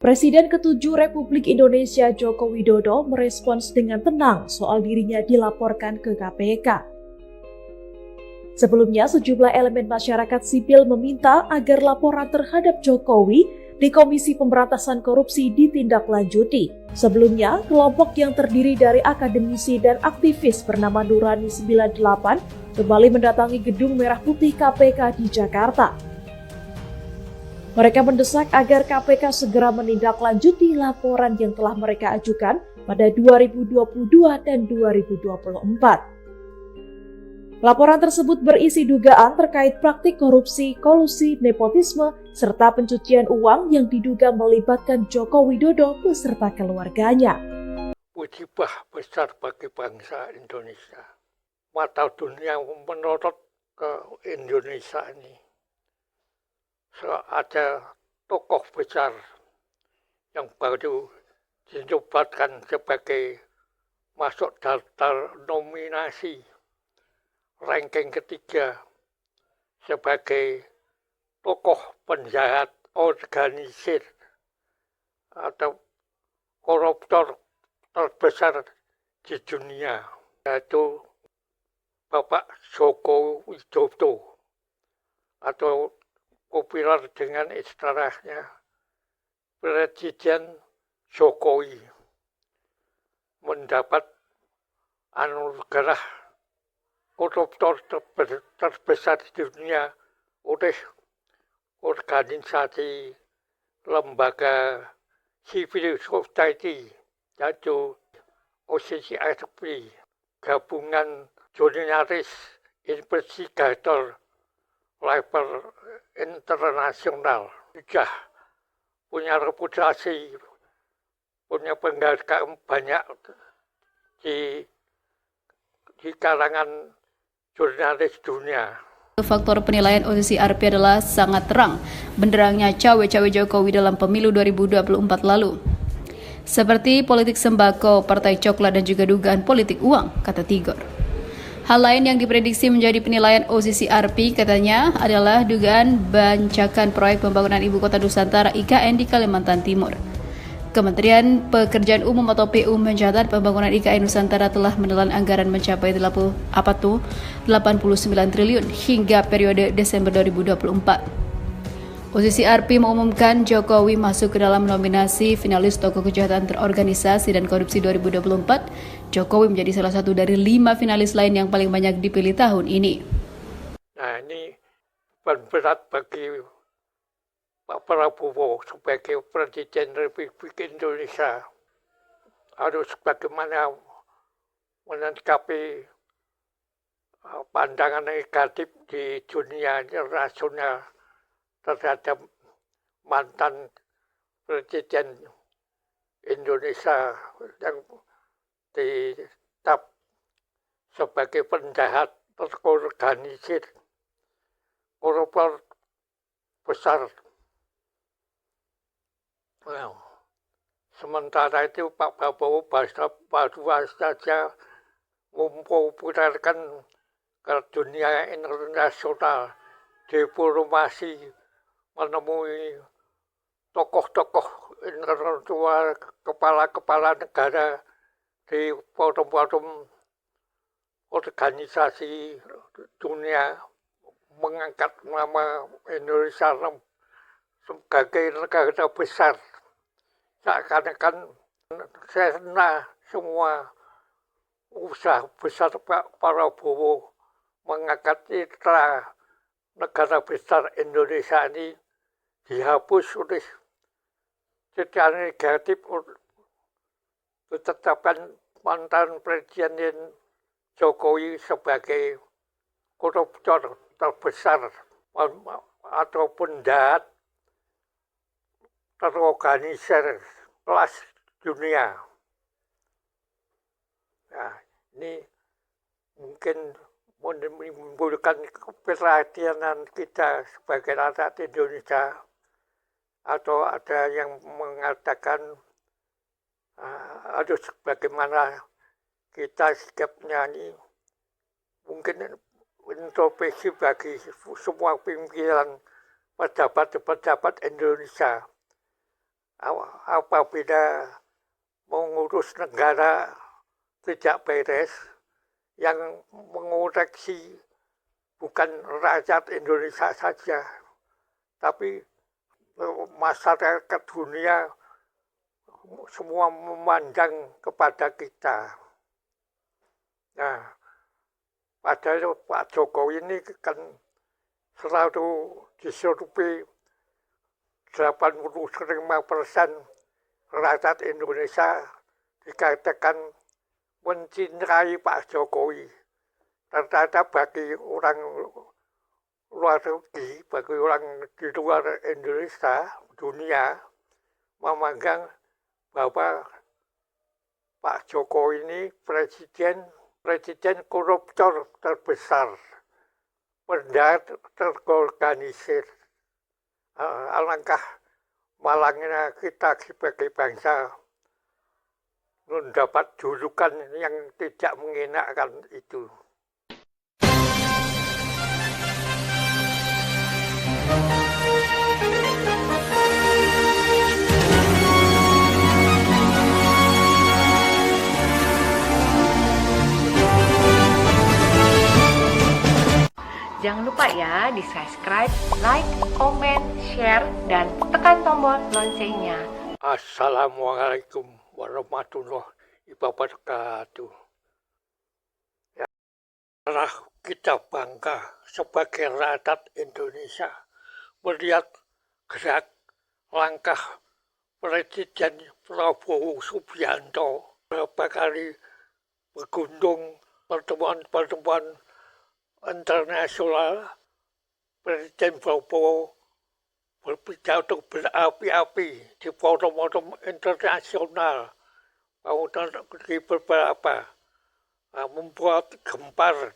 Presiden ke-7 Republik Indonesia Joko Widodo merespons dengan tenang soal dirinya dilaporkan ke KPK. Sebelumnya, sejumlah elemen masyarakat sipil meminta agar laporan terhadap Jokowi di Komisi Pemberantasan Korupsi ditindaklanjuti. Sebelumnya, kelompok yang terdiri dari akademisi dan aktivis bernama Nurani 98 kembali mendatangi Gedung Merah Putih KPK di Jakarta. Mereka mendesak agar KPK segera menindaklanjuti laporan yang telah mereka ajukan pada 2022 dan 2024. Laporan tersebut berisi dugaan terkait praktik korupsi, kolusi, nepotisme, serta pencucian uang yang diduga melibatkan Joko Widodo beserta keluarganya. Musibah besar bagi bangsa Indonesia. Mata dunia menyorot ke Indonesia ini. Ada tokoh besar yang baru dinobatkan sebagai masuk daftar nominasi ranking ketiga sebagai tokoh penjahat organisir atau koruptor terbesar di dunia, yaitu Bapak Joko Widodo atau populer dengan istilahnya Presiden Jokowi, mendapat anugerah koruptor terbesar di dunia oleh organisasi lembaga civil society, yaitu OCCRP, gabungan jurnalis investigator level internasional. Sudah punya reputasi, punya penghargaan banyak di kalangan jurnalis dunia. Faktor penilaian OCCRP adalah sangat terang benderangnya cawe-cawe Jokowi dalam pemilu 2024 lalu. Seperti politik sembako, partai coklat, dan juga dugaan politik uang, kata Tigor. Hal lain yang diprediksi menjadi penilaian OCCRP katanya adalah dugaan bancakan proyek pembangunan Ibu Kota Nusantara IKN di Kalimantan Timur. Kementerian Pekerjaan Umum atau PU mencatat pembangunan IKN Nusantara telah menelan anggaran mencapai 89 triliun hingga periode Desember 2024. OCCRP mengumumkan Jokowi masuk ke dalam nominasi finalis tokoh kejahatan terorganisasi dan korupsi 2024. Jokowi menjadi salah satu dari 5 finalis lain yang paling banyak dipilih tahun ini. Nah, ini berat bagi Pak Prabowo sebagai Presiden Republik Indonesia. Harus bagaimana menanggapi pandangan negatif di dunia internasional terhadap mantan Presiden Indonesia yang ditetap sebagai penjahat terorganisir, koruptor besar. Nah, sementara itu Pak Prabowo baru saja mempopulerkan ke dunia internasional diplomasi, menemui tokoh-tokoh internasional, kepala-kepala negara di forum-forum organisasi dunia, mengangkat nama Indonesia sebagai negara besar. Seakan-akan sirna semua usaha besar Pak Prabowo mengangkat citra negara besar Indonesia ini dihapus oleh citra negatif ditetapkan mantan Presiden Jokowi sebagai koruptor terbesar atau penjahat terorganisir kelas dunia. Nah, ini mungkin menimbulkan keprihatinan kita sebagai rakyat Indonesia, atau ada yang mengatakan harus bagaimana kita sikapnya ini mungkin introspeksi bagi semua pimpinan pejabat-pejabat Indonesia. apabila mengurus negara tidak beres, yang mengoreksi bukan rakyat Indonesia saja, tapi masyarakat dunia semua memandang kepada kita. Nah, padahal Pak Jokowi ini kan selalu disurvei 85% rakyat Indonesia dikatakan mencintai Pak Jokowi. Ternyata bagi orang luar negeri, bagi orang di luar Indonesia, dunia, memandang bahwa Pak Jokowi ini presiden koruptor terbesar, penjahat terorganisir. Alangkah malangnya kita sebagai bangsa mendapat julukan yang tidak mengenakan itu. Jangan lupa ya di subscribe, like, comment, share, dan tekan tombol loncengnya. Assalamualaikum warahmatullahi wabarakatuh. Ya, kita bangga sebagai rakyat Indonesia melihat gerak langkah Presiden Prabowo Subianto beberapa kali berkunjung pertemuan-pertemuan internasional. Presiden Prabowo berpidato berapi-api di forum-forum internasional, di beberapa membuat gempar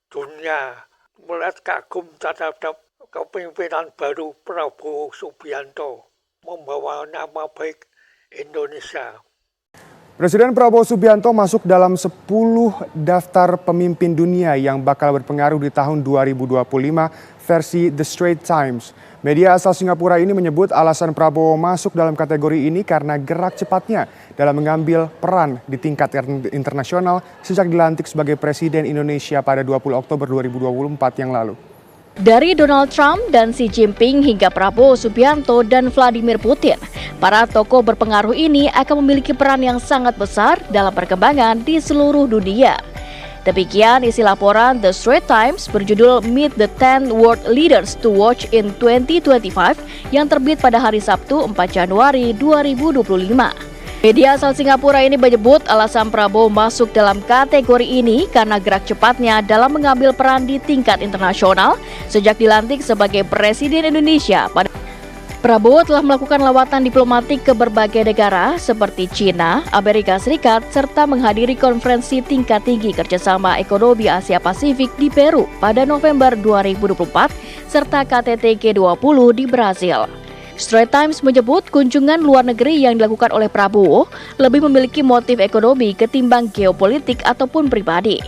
dunia, melihat kagum terhadap kepemimpinan baru Prabowo Subianto membawa nama baik Indonesia. Presiden Prabowo Subianto masuk dalam 10 daftar pemimpin dunia yang bakal berpengaruh di tahun 2025 versi The Straits Times. Media asal Singapura ini menyebut alasan Prabowo masuk dalam kategori ini karena gerak cepatnya dalam mengambil peran di tingkat internasional sejak dilantik sebagai Presiden Indonesia pada 20 Oktober 2024 yang lalu. Dari Donald Trump dan Xi Jinping hingga Prabowo Subianto dan Vladimir Putin, para tokoh berpengaruh ini akan memiliki peran yang sangat besar dalam perkembangan di seluruh dunia. Demikian isi laporan The Straits Times berjudul Meet the 10 World Leaders to Watch in 2025 yang terbit pada hari Sabtu 4 Januari 2025. Media asal Singapura ini menyebut alasan Prabowo masuk dalam kategori ini karena gerak cepatnya dalam mengambil peran di tingkat internasional sejak dilantik sebagai Presiden Indonesia. Prabowo telah melakukan lawatan diplomatik ke berbagai negara seperti China, Amerika Serikat, serta menghadiri konferensi tingkat tinggi kerjasama ekonomi Asia Pasifik di Peru pada November 2024, serta KTT G20 di Brasil. Straits Times menyebut kunjungan luar negeri yang dilakukan oleh Prabowo lebih memiliki motif ekonomi ketimbang geopolitik ataupun pribadi.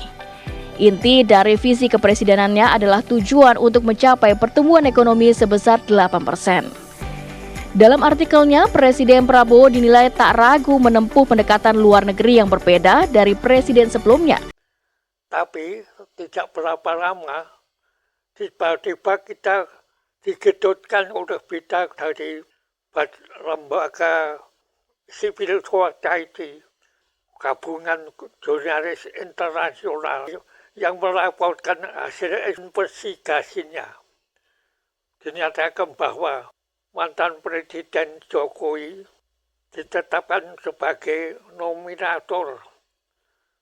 Inti dari visi kepresidenannya adalah tujuan untuk mencapai pertumbuhan ekonomi sebesar 8%. Dalam artikelnya, Presiden Prabowo dinilai tak ragu menempuh pendekatan luar negeri yang berbeda dari presiden sebelumnya. Tapi tidak berapa lama, tiba-tiba kita digedotkan oleh berita dari lembaga civil society, gabungan jurnalis internasional yang melaporkan hasil investigasinya. Dinyatakan bahwa mantan Presiden Jokowi ditetapkan sebagai nominator,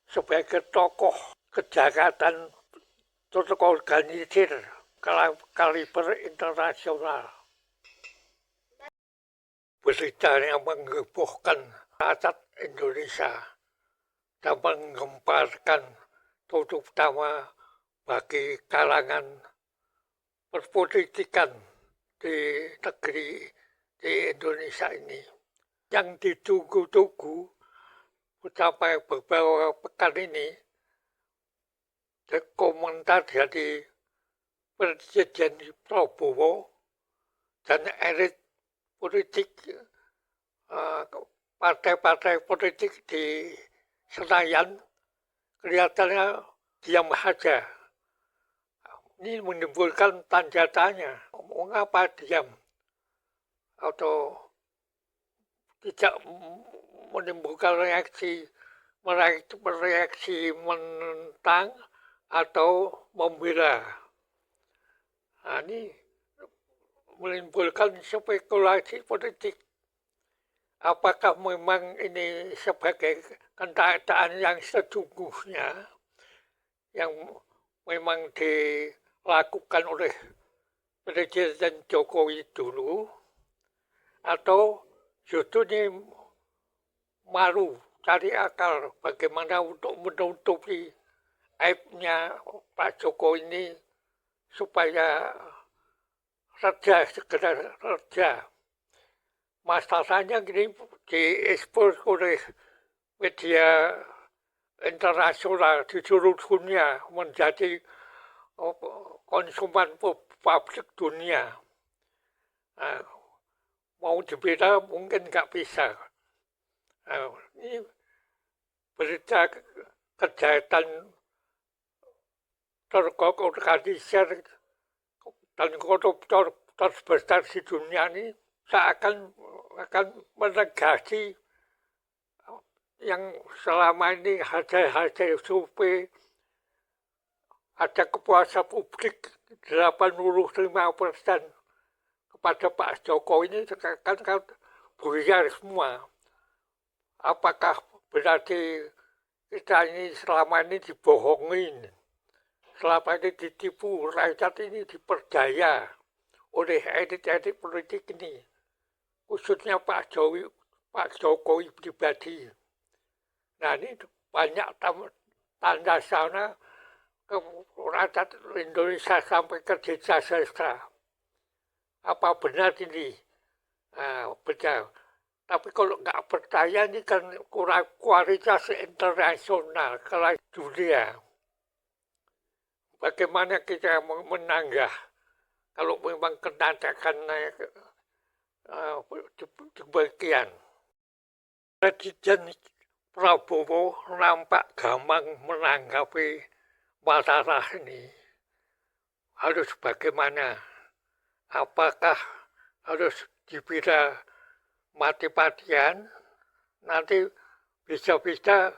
sebagai tokoh kejahatan terorganisir kaliber internasional. Berita yang menghebohkan rakyat Indonesia dan menggemparkan terutama bagi kalangan perpolitikan di negeri di Indonesia ini. Yang ditunggu-tunggu sampai beberapa pekan ini, komentar dari Presiden Prabowo dan elit politik partai-partai politik di Senayan kelihatannya diam saja. Ini menimbulkan tanda tanya, mengapa diam atau tidak menimbulkan reaksi menentang atau membela. Nah, ini menimbulkan spekulasi politik. Apakah memang ini sebagai kenyataan yang sesungguhnya yang memang dilakukan oleh Presiden Jokowi dulu, atau justru ini malu cari akal bagaimana untuk menutupi aibnya Pak Jokowi ini supaya segera reda. Masalahnya gini, diekspos oleh media internasional di seluruh dunia menjadi konsumen publik dunia. Nah, mau dibela mungkin nggak bisa. Nah, ini berita kejahatan terorganisir dan koruptor terbesar di dunia ini akan menegasi yang selama ini hasil survei ada kepuasan publik 85% kepada Pak Jokowi ini kan buyar semua. Apakah berarti kita ini selama ini dibohongin, selama ini ditipu, rakyat ini diperdaya oleh elit-elit politik ini, khususnya Pak Jokowi pribadi. Nah, ini banyak tanda sana ke rakyat Indonesia sampai ke desa-desa. Apa benar ini? Nah, benar. Tapi kalau nggak percaya ini kan kurang kualitas internasional, kelas dunia. Bagaimana kita menanggah kalau memang kenyataan demikian. Presiden Prabowo nampak gampang menanggapi masalah ini. Harus bagaimana? Apakah harus dibela mati-matian? Nanti bisa-bisa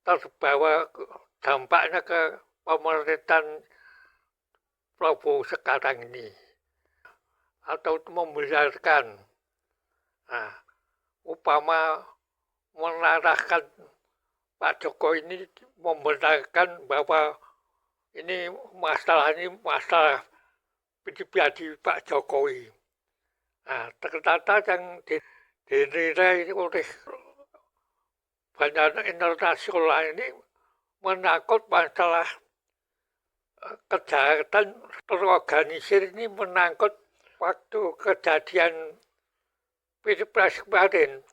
terbawa dampaknya ke pemerintahan Prabowo sekarang ini, atau membenarkan, nah, upama menarahkan Pak Jokowi ini membenarkan bahwa ini masalah pribadi Pak Jokowi. Nah, ternyata yang dinilai oleh banyak internasional ini menakut masalah kejahatan terorganisir ini menangkut waktu kejadian Pilpres kemarin.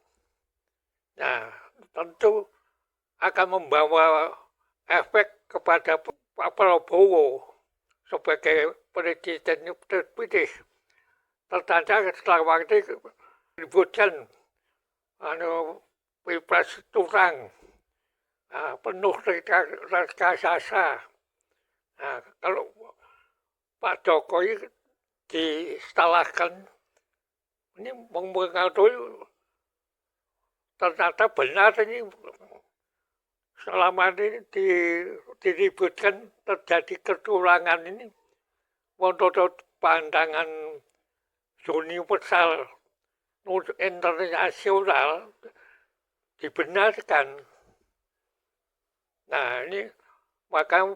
Nah, tentu akan membawa efek kepada Pak Prabowo sebagai presiden terpilih. Ternyata selama ini ributkan Pilpres curang, penuh rekayasa. Nah, kalau Pak Jokowi disalahkan, ini mempengaruhi, ternyata benar ini selama ini diributkan terjadi kecurangan ini menurut pandangan universal internasional dibenarkan. Nah, ini maka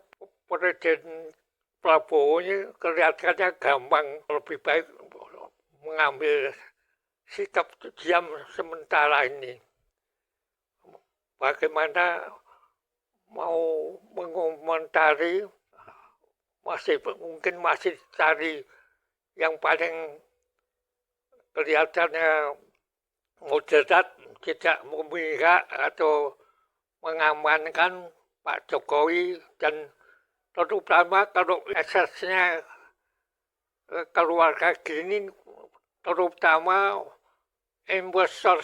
Presiden Prabowo ini kelihatannya gampang, lebih baik mengambil sikap diam sementara ini. Bagaimana mau mengomentari, mungkin masih cari yang paling kelihatannya moderat, tidak memihak atau mengamankan Pak Jokowi, dan terutama kalau eksesnya keluarga gini, terutama investor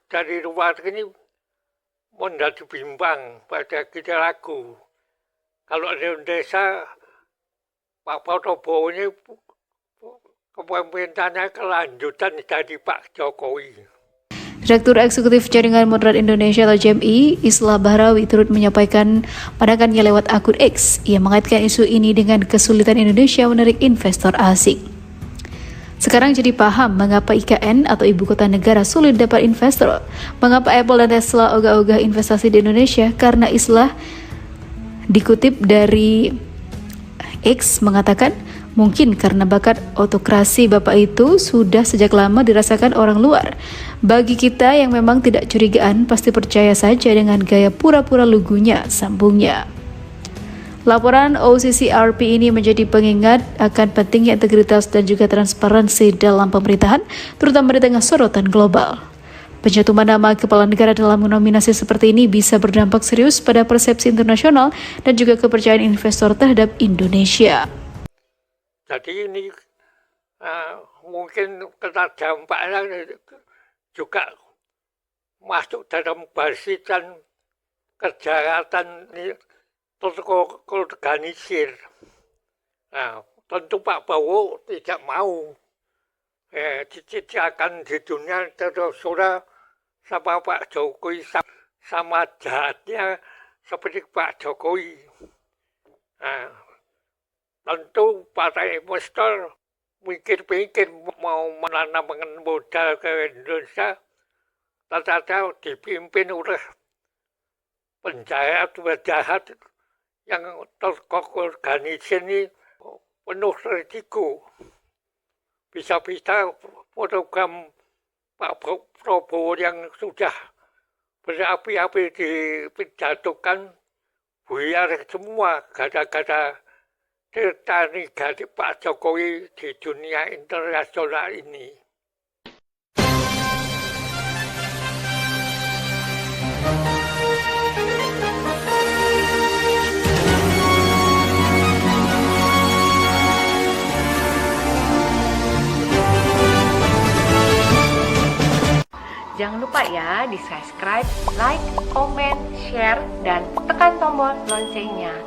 dari luar ini menjadi bimbang pada kita lagu. Kalau di Indonesia, Pak Prabowo ini kepemimpinannya kelanjutan dari Pak Jokowi. Direktur Eksekutif Jaringan Moderat Indonesia atau JMI, Islah Bahrawi turut menyampaikan pandangannya lewat akun X. Ia mengaitkan isu ini dengan kesulitan Indonesia menarik investor asing. Sekarang jadi paham mengapa IKN atau Ibu Kota Negara sulit dapat investor. Mengapa Apple dan Tesla ogah-ogah investasi di Indonesia? Karena Islah dikutip dari X mengatakan, mungkin karena bakat autokrasi Bapak itu sudah sejak lama dirasakan orang luar. Bagi kita yang memang tidak curigaan, pasti percaya saja dengan gaya pura-pura lugunya, sambungnya. Laporan OCCRP ini menjadi pengingat akan pentingnya integritas dan juga transparansi dalam pemerintahan, terutama di tengah sorotan global. Pencantuman nama kepala negara dalam nominasi seperti ini bisa berdampak serius pada persepsi internasional dan juga kepercayaan investor terhadap Indonesia. Jadi ini mungkin kena dampaknya juga masuk dalam barisan kejahatan terorganisir. Nah, tentu Pak Prabowo tidak mau dicicilkan di dunia terus sama Pak Jokowi sama jahatnya seperti Pak Jokowi. Nah, tentu para investor mikir-mikir mau menanamkan modal ke Indonesia, ternyata dipimpin oleh penjahat yang terorganisir ini penuh risiko. Bisa-bisa program Pak Prabowo yang sudah berapi-api dijatuhkan buyar semua gara-gara cerita negatif Pak Jokowi di dunia internasional ini. Jangan lupa ya di subscribe, like, comment, share, dan tekan tombol loncengnya.